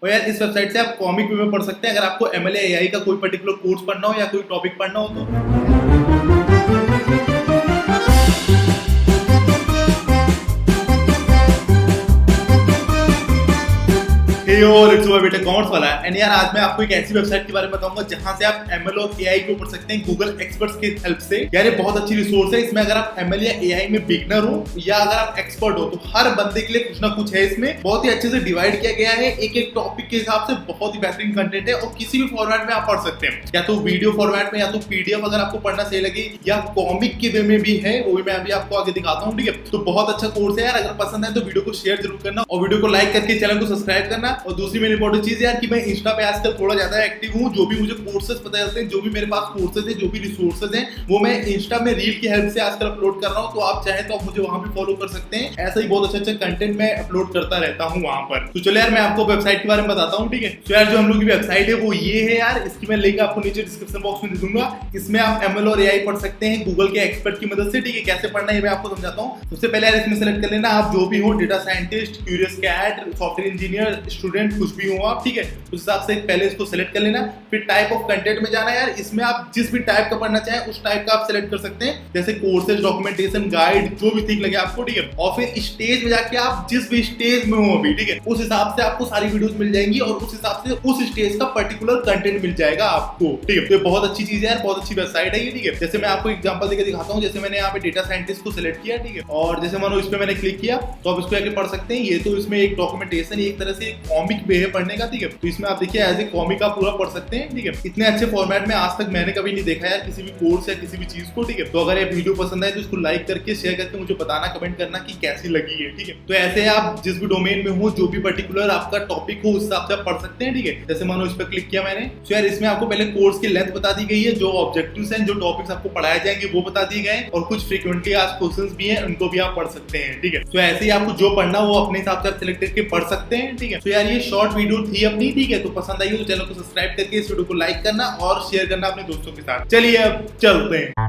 और यार इस वेबसाइट से आप कॉमिक भी में पढ़ सकते हैं। अगर आपको ML या AI का कोई पर्टिकुलर कोर्स पढ़ना हो या कोई टॉपिक पढ़ना हो तो Btech कॉमर्स वाला है। एंड यार आज मैं आपको एक ऐसी वेबसाइट के बारे में बताऊंगा जहां से आप ML और AI को पढ़ सकते हैं गूगल एक्सपर्ट्स की हेल्प से। यार ये बहुत अच्छी रिसोर्स है। इसमें अगर आप ML या AI में बिगनर हो या अगर आप एक्सपर्ट हो तो हर बंदे के लिए कुछ ना कुछ है। इसमें बहुत ही अच्छे से डिवाइड किया गया है, एक एक टॉपिक के हिसाब से बहुत ही बेहतरीन कंटेंट है और किसी भी फॉर्मेट में आप पढ़ सकते हैं, या तो वीडियो फॉर्मेट में या तो PDF अगर आपको पढ़ना सही लगे, या कॉमिक के वे में भी है, वो भी मैं अभी आपको आगे दिखाता हूँ। ठीक है, तो बहुत अच्छा कोर्स है यार। अगर पसंद है तो वीडियो को शेयर जरूर करना और वीडियो को लाइक करके चैनल को सब्सक्राइब करना। और दूसरी मेरी इंपॉर्टेंट चीज यार कि मैं इंस्टा पे आजकल थोड़ा ज्यादा एक्टिव हूँ। जो भी मुझे कोर्सेज पता चलते हैं, जो भी मेरे पास कोर्सेज है, जो भी रिसोर्सेज हैं, वो मैं इंस्टा में रील की हेल्प से आजकल अपलोड कर रहा हूँ। तो आप चाहें तो आप मुझे वहां भी फॉलो कर सकते हैं। ऐसा ही बहुत अच्छा कंटेंट मैं अपलोड करता रहता हूँ वहां पर। तो चलो यार मैं आपको वेबसाइट के बारे में बताता हूँ। ठीक है, तो यार जो हम लोग की वेबसाइट है वो ये है यार। इसकी मैं लिंक आपको नीचे डिस्क्रिप्शन बॉक्स में दे दूंगा। इसमें आप ML और AI पढ़ सकते हैं गूगल के एक्सपर्ट की मदद से। ठीक है, कैसे पढ़ना है मैं आपको समझाता हूँ। सबसे पहले यार इसमें सेलेक्ट कर लेना आप जो भी हो, data scientist, curious cat, software engineer, student, कुछ भी हो आप। ठीक है, उस हिसाब से पहले इसको सेलेक्ट कर लेना। फिर टाइप ऑफ कंटेंट में जाना यार। इसमें आप जिस भी टाइप का पढ़ना चाहें उस टाइप का आप सेलेक्ट कर सकते हैं, जैसे कोर्सेज, डॉक्यूमेंटेशन, गाइड, जो भी ठीक लगे आपको। ठीक है, और फिर स्टेज में जाके आप जिस भी स्टेज में हो अभी, ठीक है, उस हिसाब से आपको सारी वीडियोस मिल जाएंगी और उस हिसाब से उस स्टेज का पर्टिकुलर कंटेंट मिल जाएगा आपको। ठीक है, तो बहुत अच्छी चीज है यार, बहुत अच्छी वेबसाइट है ये। ठीक है, जैसे मैं आपको एग्जांपल देकर दिखाता हूँ। जैसे मैंने यहाँ पे डेटा साइंटिस्ट को सिलेक्ट किया, ठीक है, और जैसे मानो इस पे मैंने क्लिक किया तो आप इसको आके पढ़ सकते हैं। ये तो इसमें एक डॉक्यूमेंटेशन, एक तरह से कॉमिक वे है पढ़ने का। ठीक है, तो इसमें आप देखिए एज ए कॉमिक आप पूरा पढ़ सकते हैं। ठीक है, इतने अच्छे फॉर्मेट में आज तक मैंने कभी नहीं देखा यार किसी भी कोर्स या किसी भी चीज को। ठीक है, तो अगर ये वीडियो पसंद आए तो इसको लाइक करके शेयर करके मुझे बताना, कमेंट करना कि कैसी लगी है। ठीक है, तो ऐसे आप जिस भी डोमेन में हो, जो भी पर्टिकुलर आपका टॉपिक हो, उस हिसाब से आप पढ़ सकते हैं। ठीक है, जैसे मानो इस पर क्लिक किया मैंने, तो यार इसमें आपको पहले कोर्स की लेंथ बता दी गई है, जो ऑब्जेक्टिव्स हैं, जो टॉपिक्स आपको पढ़ाए जाएंगे वो बता दिए गए, और कुछ फ्रीक्वेंटली आस्क्ड क्वेश्चंस भी हैं, उनको भी आप पढ़ सकते हैं। ठीक है, तो ऐसे ही आपको जो पढ़ना वो अपने हिसाब से आप सिलेक्ट करके पढ़ सकते हैं। ठीक है, तो यार ये शॉर्ट वीडियो थी अपनी। ठीक है, तो पसंद आई तो चैनल को सब्सक्राइब करके इस वीडियो को लाइक करना और शेयर करना अपने दोस्तों के साथ। चलिए अब चलते हैं।